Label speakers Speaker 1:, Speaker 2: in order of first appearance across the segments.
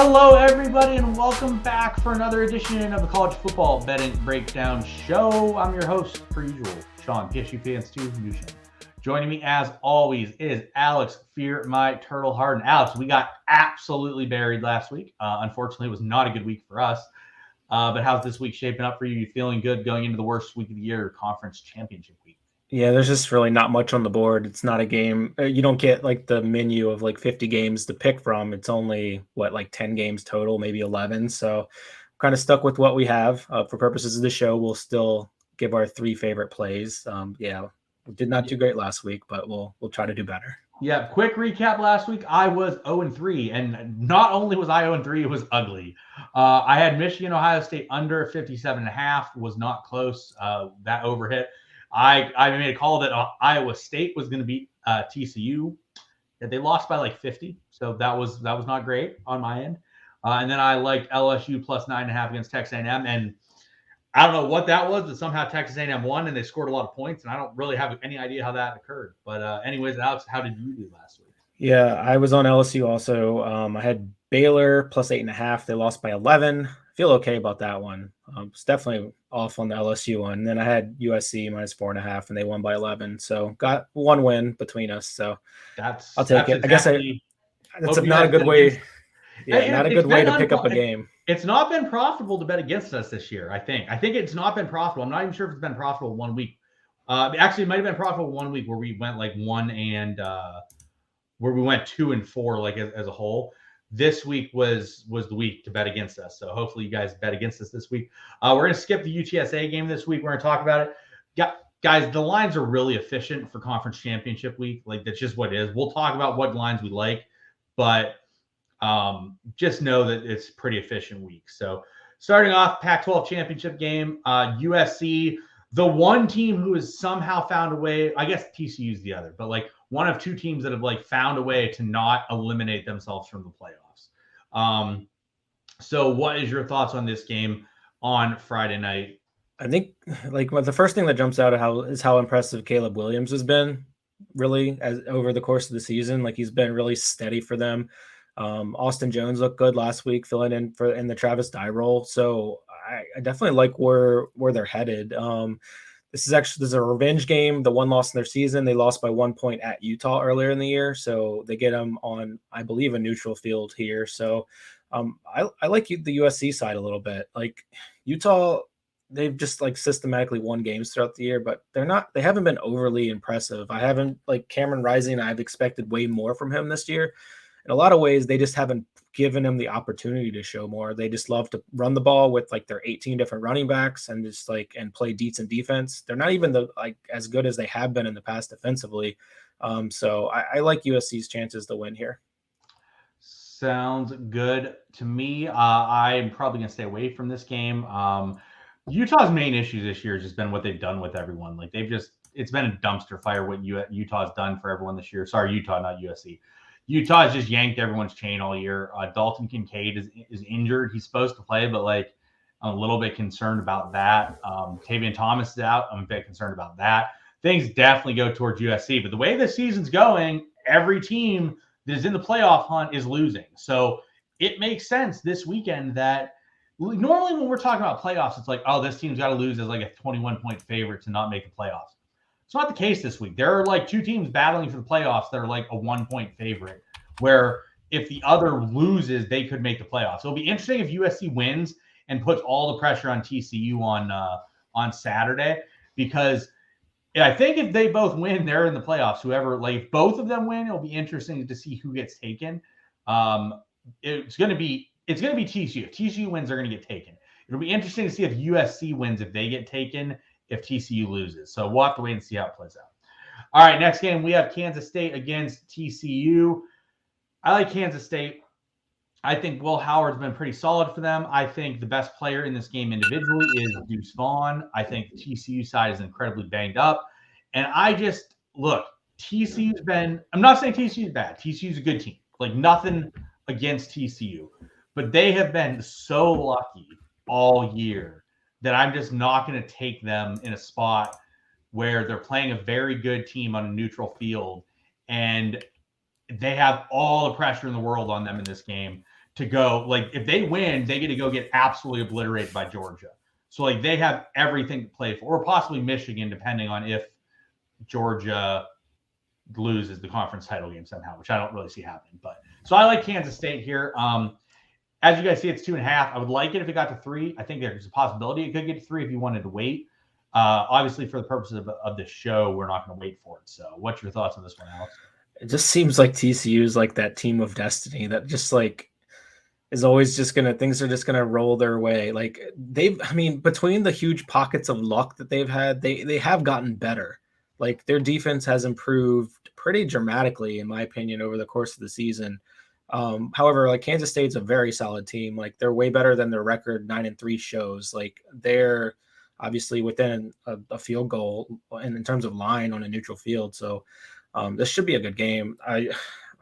Speaker 1: Hello, everybody, and welcome back for another edition of the College Football Betting Breakdown Show. I'm your host, per usual, Sean Newsham. Joining me, as always, is Alex Fearmyturtle Hardin. Alex, we got absolutely buried last week. Unfortunately, it was not a good week for us. But how's this week shaping up for you? You feeling good going into the worst week of the year, conference championship week?
Speaker 2: Yeah, there's just really not much on the board. It's not a game. You don't get like the menu of like 50 games to pick from. It's only like 10 games total, maybe 11. So kind of stuck with what we have. For purposes of the show, we'll still give our three favorite plays. We did not do great last week, but we'll try to do better.
Speaker 1: Yeah, quick recap last week. I was 0-3, and not only was I 0-3, it was ugly. I had Michigan, Ohio State under 57.5, was not close. That overhit. I made a call that Iowa State was going to beat TCU. They lost by like 50, so that was not great on my end. And then I liked LSU plus 9.5 against Texas A&M, and I don't know what that was, but somehow Texas A&M won and they scored a lot of points, and I don't really have any idea how that occurred. But anyways, Alex, how did you do last week?
Speaker 2: Yeah, I was on LSU also. I had Baylor plus 8.5. They lost by 11. Feel okay about that one. It's definitely off on the LSU one. And then I had USC minus 4.5, and they won by 11. So got one win between us. So I'll take it.
Speaker 1: Exactly,
Speaker 2: I guess that's not a good way. Yeah, not a good way to pick up a game.
Speaker 1: It's not been profitable to bet against us this year, I think. I think it's not been profitable. I'm not even sure if it's been profitable 1 week. Actually, it might have been profitable 1 week where we went like where we went 2-4 like as a whole. This week was the week to bet against us. So hopefully you guys bet against us this week. We're going to skip the UTSA game this week. We're going to talk about it. Guys, the lines are really efficient for conference championship week. Like, that's just what it is. We'll talk about what lines we like, but just know that it's a pretty efficient week. So starting off, Pac-12 championship game, USC, the one team who has somehow found a way, I guess TCU is the other, but like one of two teams that have like found a way to not eliminate themselves from the playoffs. So what is your thoughts on this game on Friday night?
Speaker 2: I think like the first thing that jumps out is how impressive Caleb Williams has been really over the course of the season. Like, he's been really steady for them. Austin Jones looked good last week, filling in the Travis Dye role. So I definitely like where they're headed. This is a revenge game. The one loss in their season, they lost by 1 point at Utah earlier in the year. So they get them on, I believe, a neutral field here. So I like the USC side a little bit. Like, Utah, they've just like systematically won games throughout the year, but they haven't been overly impressive. I haven't, like, Cameron Rising, I've expected way more from him this year. In a lot of ways, they just haven't given him the opportunity to show more. They just love to run the ball with like their 18 different running backs and play decent defense. They're not even as good as they have been in the past defensively. So I like USC's chances to win here.
Speaker 1: Sounds good to me. I'm probably going to stay away from this game. Utah's main issue this year has just been what they've done with everyone. Like, it's been a dumpster fire what Utah's done for everyone this year. Sorry, Utah, not USC. Utah has just yanked everyone's chain all year. Dalton Kincaid is injured. He's supposed to play, but like, I'm a little bit concerned about that. Tavian Thomas is out. I'm a bit concerned about that. Things definitely go towards USC. But the way this season's going, every team that is in the playoff hunt is losing. So it makes sense this weekend that normally when we're talking about playoffs, it's like, oh, this team's got to lose as like a 21-point favorite to not make the playoffs. It's not the case this week. There are like two teams battling for the playoffs that are like a 1-point favorite, where if the other loses, they could make the playoffs. So it'll be interesting if USC wins and puts all the pressure on TCU on Saturday, because I think if they both win, they're in the playoffs. If both of them win, it'll be interesting to see who gets taken. It's going to be TCU. If TCU wins, they're going to get taken. It'll be interesting to see if USC wins, if they get taken, if TCU loses. So we'll have to wait and see how it plays out. All right, next game, we have Kansas State against TCU. I like Kansas State. I think Will Howard's been pretty solid for them. I think the best player in this game individually is Deuce Vaughn. I think TCU side is incredibly banged up. And TCU's been – I'm not saying TCU's bad. TCU's a good team. Like, nothing against TCU. But they have been so lucky all year that I'm just not going to take them in a spot where they're playing a very good team on a neutral field and they have all the pressure in the world on them in this game to go. Like if they win, they get to go get absolutely obliterated by Georgia. So like they have everything to play for, or possibly Michigan, depending on if Georgia loses the conference title game somehow, which I don't really see happening. But so I like Kansas State here. As you guys see, it's 2.5. I would like it if it got to 3. I think there's a possibility it could get to 3 if you wanted to wait. Obviously, for the purposes of the show, we're not going to wait for it. So, what's your thoughts on this one, Alex?
Speaker 2: It just seems like TCU is like that team of destiny that just like is always just things are just gonna roll their way. Like between the huge pockets of luck that they've had, they have gotten better. Like their defense has improved pretty dramatically, in my opinion, over the course of the season. However, like Kansas State's a very solid team. Like they're way better than their record 9-3 shows. Like they're obviously within a field goal in terms of line on a neutral field. So this should be a good game.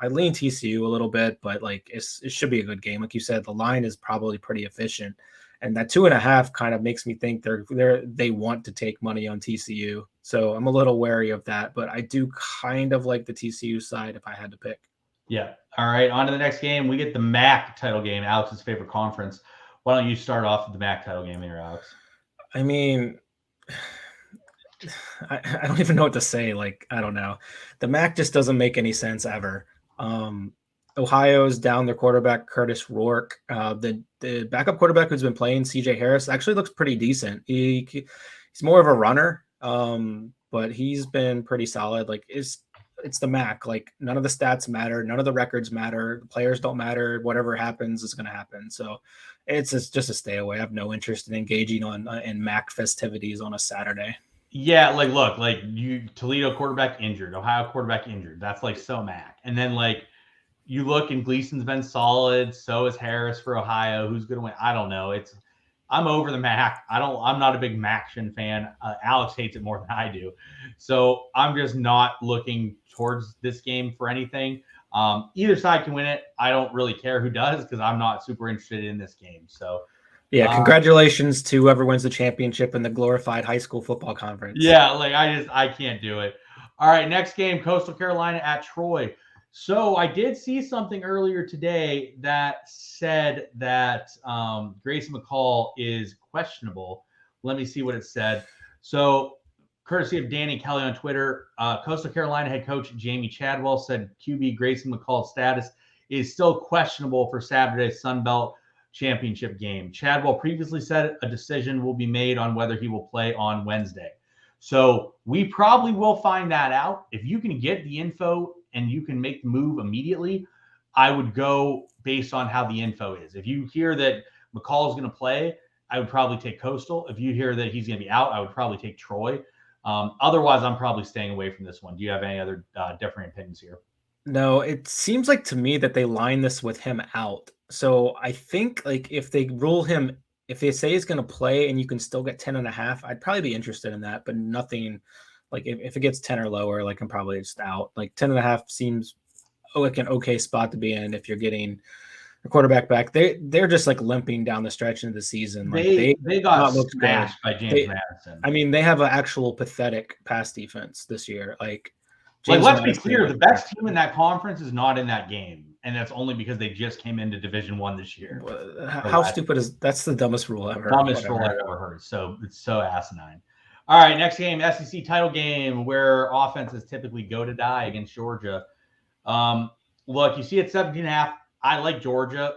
Speaker 2: I lean TCU a little bit, but like it should be a good game. Like you said, the line is probably pretty efficient, and that 2.5 kind of makes me think they want to take money on TCU. So I'm a little wary of that, but I do kind of like the TCU side if I had to pick.
Speaker 1: Yeah. All right. On to the next game. We get the MAC title game, Alex's favorite conference. Why don't you start off with the MAC title game here, Alex?
Speaker 2: I mean, I don't even know what to say. Like, I don't know. The MAC just doesn't make any sense ever. Ohio's down their quarterback, Curtis Rourke. The backup quarterback who's been playing, CJ Harris, actually looks pretty decent. He's more of a runner, but he's been pretty solid. Like, it's the MAC. Like, none of the stats matter. None of the records matter. The players don't matter. Whatever happens is going to happen. So it's just a stay away. I have no interest in engaging in MAC festivities on a Saturday.
Speaker 1: Yeah, like look, like Toledo quarterback injured, Ohio quarterback injured. That's like so MAC. And then like you look and Gleason's been solid. So is Harris for Ohio. Who's going to win? I don't know. I'm over the MAC. I'm not a big MACtion fan. Alex hates it more than I do. So I'm just not looking towards this game for anything. Either side can win it. I don't really care who does because I'm not super interested in this game. So
Speaker 2: yeah, congratulations to whoever wins the championship in the glorified high school football conference.
Speaker 1: Yeah, like I can't do it. All right, next game, Coastal Carolina at Troy. So I did see something earlier today that said that Grayson McCall is questionable. Let me see what it said. So courtesy of Danny Kelly on Twitter, Coastal Carolina head coach Jamie Chadwell said QB Grayson McCall's status is still questionable for Saturday's Sun Belt championship game. Chadwell previously said a decision will be made on whether he will play on Wednesday. So we probably will find that out. If you can get the info and you can make the move immediately, I would go based on how the info is. If you hear that McCall is going to play, I would probably take Coastal. If you hear that he's going to be out, I would probably take Troy. Otherwise, I'm probably staying away from this one. Do you have any other differing opinions here?
Speaker 2: No, it seems like to me that they line this with him out. So I think like if they say he's going to play and you can still get 10.5, I'd probably be interested in that, but nothing like if it gets 10 or lower, like I'm probably just out. Like 10.5 seems like an okay spot to be in if you're getting a quarterback back. They're just like limping down the stretch into the season. Like
Speaker 1: they got smashed by James Madison.
Speaker 2: I mean, they have an actual pathetic pass defense this year. Like
Speaker 1: let's be clear, the best team in that conference is not in that game. And that's only because they just came into Division I this year.
Speaker 2: How stupid is that's the dumbest rule ever.
Speaker 1: Dumbest rule I've ever heard. So it's so asinine. All right, next game, SEC title game where offenses typically go to die against Georgia. Look, you see at 17.5. I like Georgia.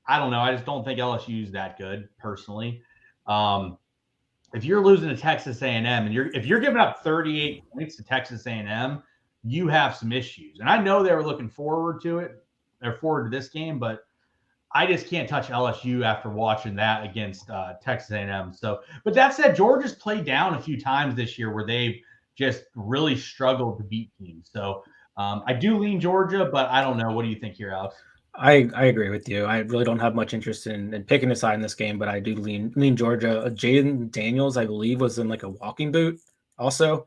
Speaker 1: I don't know. I just don't think LSU is that good personally. If you're losing to Texas A&M and if you're giving up 38 points to Texas A&M, you have some issues. And I know they were looking forward to it. They're forward to this game, but I just can't touch LSU after watching that against Texas A&M. So, but that said, Georgia's played down a few times this year where they've just really struggled to beat teams. So I do lean Georgia, but I don't know. What do you think here, Alex?
Speaker 2: I agree with you. I really don't have much interest in picking a side in this game, but I do lean Georgia. Jaden Daniels, I believe, was in like a walking boot also.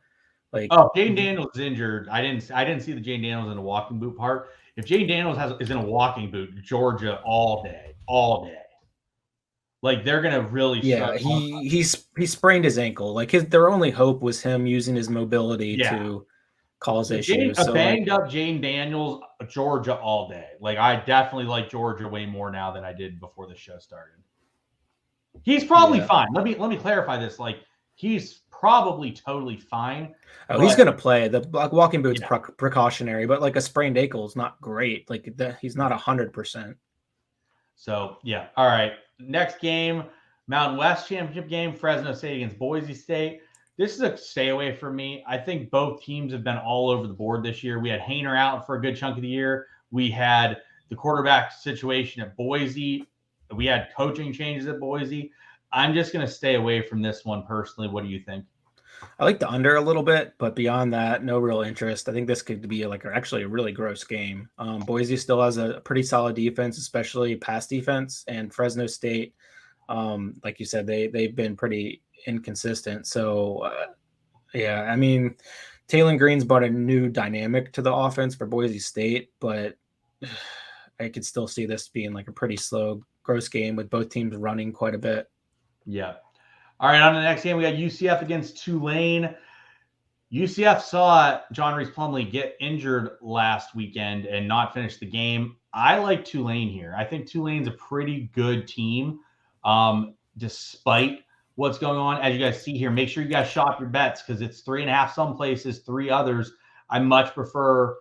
Speaker 2: Like,
Speaker 1: oh, Jaden Daniels is injured. I didn't see the Jaden Daniels in the walking boot part. If Jaden Daniels is in a walking boot, Georgia all day. Like they're gonna really.
Speaker 2: Yeah, he sprained his ankle. Like their only hope was him using his mobility to calls
Speaker 1: So
Speaker 2: issues.
Speaker 1: a
Speaker 2: So
Speaker 1: banged up Jane Daniels, Georgia all day. Like I definitely like Georgia way more now than I did before the show started. He's probably fine. Let me clarify this. Like he's probably totally fine.
Speaker 2: Oh, he's going to play. The walking boot's precautionary, but like a sprained ankle is not great. Like he's not 100%.
Speaker 1: So yeah. All right. Next game, Mountain West Championship game, Fresno State against Boise State. This is a stay away for me. I think both teams have been all over the board this year. We had Hainer out for a good chunk of the year. We had the quarterback situation at Boise. We had coaching changes at Boise. I'm just going to stay away from this one personally. What do you think?
Speaker 2: I like the under a little bit, but beyond that, no real interest. I think this could be actually a really gross game. Boise still has a pretty solid defense, especially pass defense, and Fresno State, like you said, they've been pretty inconsistent. So, yeah, I mean, Taylor Green's brought a new dynamic to the offense for Boise State, but I could still see this being like a pretty slow, gross game with both teams running quite a bit.
Speaker 1: Yeah. All right, on to the next game, we got UCF against Tulane. UCF saw John Reese Plumlee get injured last weekend and not finish the game. I like Tulane here. I think Tulane's a pretty good team, despite what's going on. As you guys see here, make sure you guys shop your bets because it's 3.5 some places, 3 others. I much prefer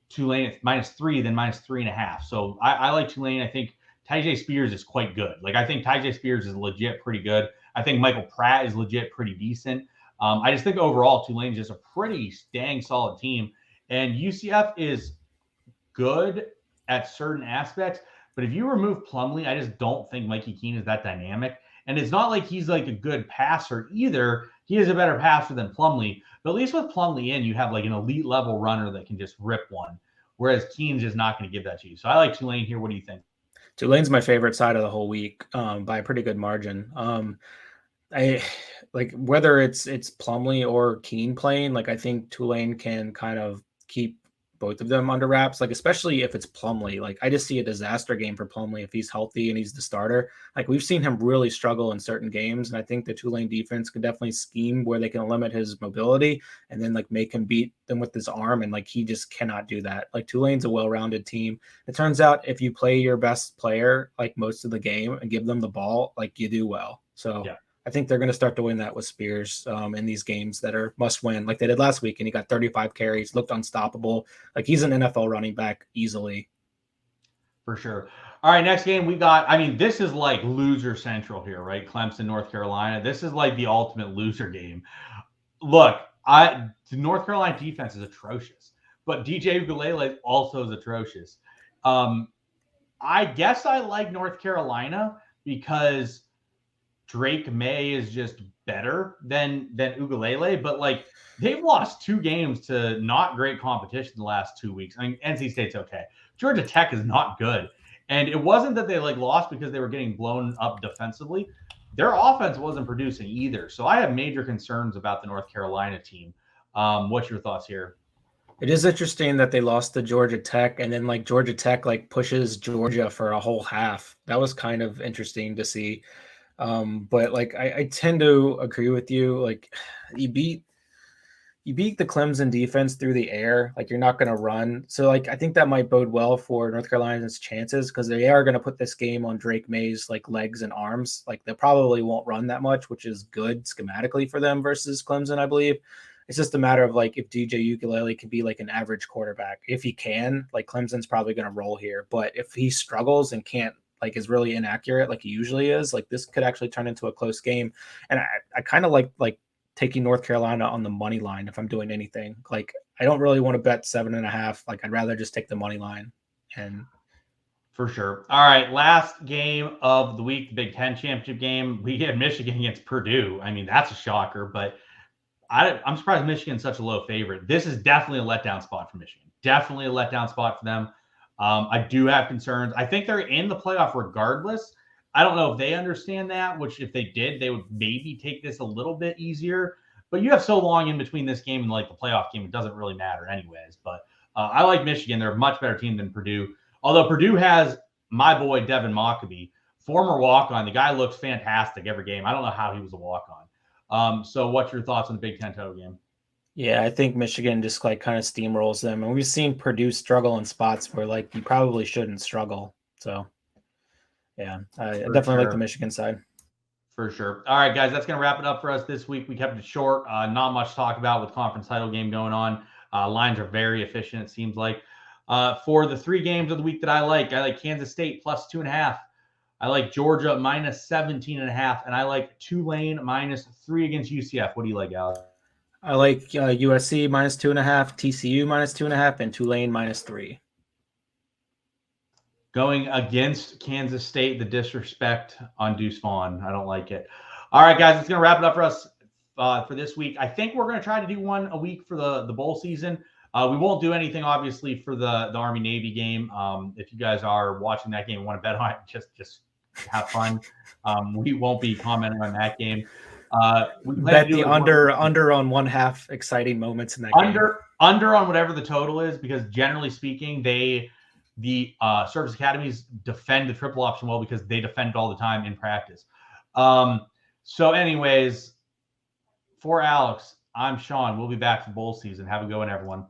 Speaker 1: Tulane at -3 than -3.5. So I like Tulane. I think Tyjae Spears is quite good. Like I think Tyjae Spears is legit pretty good. I think Michael Pratt is legit pretty decent. I just think overall Tulane is just a pretty dang solid team. And UCF is good at certain aspects. But if you remove Plumlee, I just don't think Mikey Keene is that dynamic. And it's not like he's like a good passer either. He is a better passer than Plumlee. But at least with Plumlee in, you have like an elite level runner that can just rip one. Whereas Keene's just not going to give that to you. So I like Tulane here. What do you think?
Speaker 2: Tulane's my favorite side of the whole week by a pretty good margin. I like whether it's Plumlee or Keene playing, like I think Tulane can kind of keep both of them under wraps, like especially if it's Plumlee. Like I just see a disaster game for Plumlee if he's healthy and he's the starter. Like we've seen him really struggle in certain games, and I think the Tulane defense can definitely scheme where they can limit his mobility and then like make him beat them with his arm, and like he just cannot do that. Like Tulane's a well-rounded team. It turns out if you play your best player like most of the game and give them the ball, like you do well. So yeah. I think they're going to start to win that with Spears in these games that are must win, like they did last week. And he got 35 carries, looked unstoppable. Like he's an NFL running back easily.
Speaker 1: For sure. All right, next game we got. I mean, this is like loser central here, right? Clemson, North Carolina. This is like the ultimate loser game. Look, the North Carolina defense is atrocious, but DJ Uiagalelei also is atrocious. I guess I like North Carolina because Drake May is just better than Uiagalelei, but like they've lost 2 games to not great competition the last 2 weeks. I mean, NC State's okay. Georgia Tech is not good. And it wasn't that they like lost because they were getting blown up defensively. Their offense wasn't producing either. So I have major concerns about the North Carolina team. What's your thoughts here?
Speaker 2: It is interesting that they lost to Georgia Tech, and then like Georgia Tech like pushes Georgia for a whole half. That was kind of interesting to see. But like I tend to agree with you. Like you beat the Clemson defense through the air. Like you're not going to run. So like I think that might bode well for North Carolina's chances because they are going to put this game on Drake May's like legs and arms. Like they probably won't run that much, which is good schematically for them versus Clemson, I believe. It's just a matter of like if DJ Uiagalelei can be like an average quarterback. If he can, like Clemson's probably going to roll here. But if he struggles and can't, like is really inaccurate like he usually is, like this could actually turn into a close game. And I kind of like taking North Carolina on the money line if I'm doing anything. Like I don't really want to bet 7.5. Like I'd rather just take the money line. And
Speaker 1: for sure. All right, last game of the week, the Big Ten championship game. We get Michigan against Purdue. I mean, that's a shocker, but I'm surprised Michigan's such a low favorite. This is definitely a letdown spot for Michigan. Definitely a letdown spot for them. I do have concerns. I think they're in the playoff regardless. I don't know if they understand that, which if they did, they would maybe take this a little bit easier. But you have so long in between this game and like the playoff game, it doesn't really matter anyways. But I like Michigan. They're a much better team than Purdue. Although Purdue has my boy, Devin Mockabee, former walk-on. The guy looks fantastic every game. I don't know how he was a walk-on. So what's your thoughts on the Big Ten title game?
Speaker 2: Yeah, I think Michigan just like kind of steamrolls them, and we've seen Purdue struggle in spots where like you probably shouldn't struggle. So, yeah, I definitely like the Michigan side.
Speaker 1: For sure. All right, guys, that's going to wrap it up for us this week. We kept it short. Not much to talk about with conference title game going on. Lines are very efficient, it seems like. For the 3 games of the week that I like Kansas State plus 2.5. I like Georgia minus 17.5. And I like Tulane minus 3 against UCF. What do you like, Alex?
Speaker 2: I like USC minus 2.5, TCU minus 2.5, and Tulane minus 3.
Speaker 1: Going against Kansas State, the disrespect on Deuce Vaughn. I don't like it. All right, guys, it's going to wrap it up for us for this week. I think we're going to try to do one a week for the bowl season. We won't do anything, obviously, for the Army-Navy game. If you guys are watching that game and want to bet on it, just have fun. We won't be commenting on that game.
Speaker 2: We bet the under on 1/2 exciting moments in that game.
Speaker 1: Under on whatever the total is, because generally speaking, the service academies defend the triple option well because they defend it all the time in practice. So anyways, for Alex, I'm Sean. We'll be back for bowl season. Have a good one, everyone.